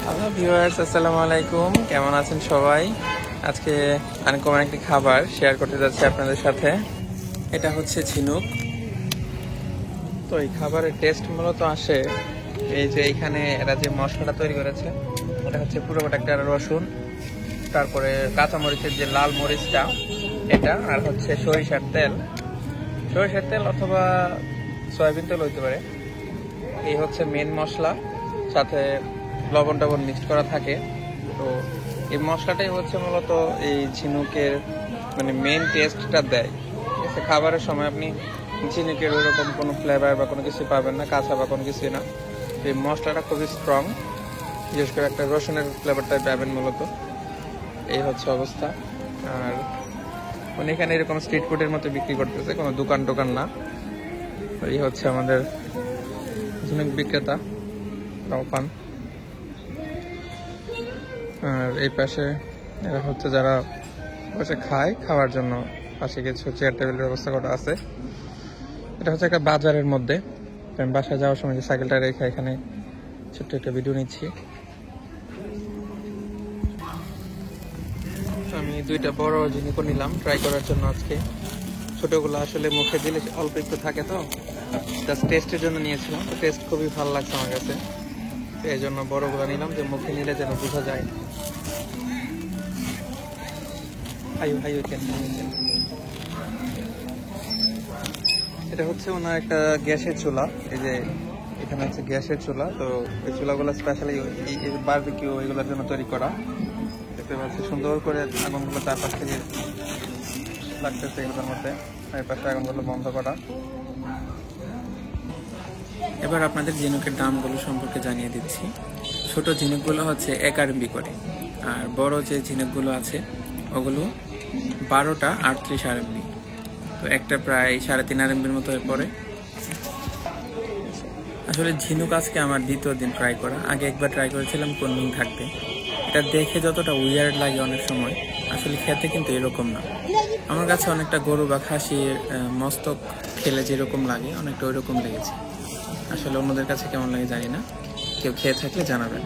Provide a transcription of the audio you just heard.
Hello viewers, আসসালামু আলাইকুম। কেমন আছেন সবাই? আজকে আনকমন একটি খাবার শেয়ার করতে যাচ্ছি আপনাদের সাথে। এটা হচ্ছে ঝিনুক। তো এই খাবারের টেস্ট মূলত আসে এই যে এইখানে এরা যে মশলাটা তৈরি করেছে, এটা হচ্ছে পুরো একটা রসুন, তারপরে কাঁচামরিচের যে লাল মরিচটা এটা, আর হচ্ছে সরিষার তেল অথবা সয়াবিন তেল হইতে পারে। এই হচ্ছে মেন মশলা, সাথে লবণ টবণ মিক্স করা থাকে। তো এই মশলাটাই হচ্ছে মূলত এই ঝিনুকের মানে মেন টেস্টটা দেয়। ঠিক আছে, খাবারের সময় আপনি ঝিনুকের ওইরকম কোনো ফ্লেভার বা কোনো কিছু পাবেন না, কাঁচা বা কোনো কিছুই না। এই মশলাটা খুবই স্ট্রং, বিশেষ করে একটা রসুনের ফ্লেভারটাই পাবেন মূলত। এই হচ্ছে অবস্থা। আর উনি এখানে এরকম স্ট্রিট ফুডের মতো বিক্রি করতেছে, কোনো দোকান না। এই হচ্ছে আমাদের ঝিনুক বিক্রেতা পান। আর এই পাশে এরা হচ্ছে যারা বসে খায়, খাওয়ার জন্য পাশে কিছু চেয়ার টেবিলের ব্যবস্থা করা আছে। এটা হচ্ছে একটা বাজারের মধ্যে। আমি বাসায় যাওয়ার সময় যে সাইকেলটা রেখে এখানে ছোট্ট একটা ভিডিও নিচ্ছি। আমি দুইটা বড় ঝিনুকও নিলাম ট্রাই করার জন্য আজকে। ছোটগুলো আসলে মুখে দিলে অল্প একটু থাকে, তো জাস্ট টেস্টের জন্য নিয়েছিলাম। তো টেস্ট খুবই ভালো লাগছে আমার কাছে, এই জন্য বড়গুলো নিলাম, যে মুখে নিলে যেন বোঝা যায়। এটা হচ্ছে ওনার একটা গ্যাসের চুলা। এই যে এখানে হচ্ছে গ্যাসের চুলা। তো এই চুলাগুলো স্পেশালি বারবিকিউ এগুলোর জন্য তৈরি করা। দেখতে পাচ্ছি সুন্দর করে আগুনগুলো চারপাশ থেকে লাগতেছে এগুলোর মধ্যে। এর পাশে আগুনগুলো বন্ধ করা। এবার আপনাদের ঝিনুকের দামগুলো সম্পর্কে জানিয়ে দিচ্ছি। ছোট ঝিনুকগুলো হচ্ছে 1 RMB করে, আর বড় যে ঝিনুকগুলো আছে ওগুলো 12টা 38 RMB। তো একটা প্রায় 3.5 RMBর মতো পড়ে। আসলে ঝিনুক আজকে আমার দ্বিতীয় দিন ট্রাই করা। আগে একবার ট্রাই করেছিলাম কোন দিন থাকবে। এটা দেখে যতটা উইয়ার্ড লাগে অনেক সময়, আসলে খেতে কিন্তু এরকম না। আমার কাছে অনেকটা গরু বা খাসির মস্তক খেলে যেরকম লাগে অনেকটা ওইরকম লেগেছে। আসলে অন্যদের কাছে কেমন লাগে জানি না, কেউ খেয়ে থাকলে জানাবেন।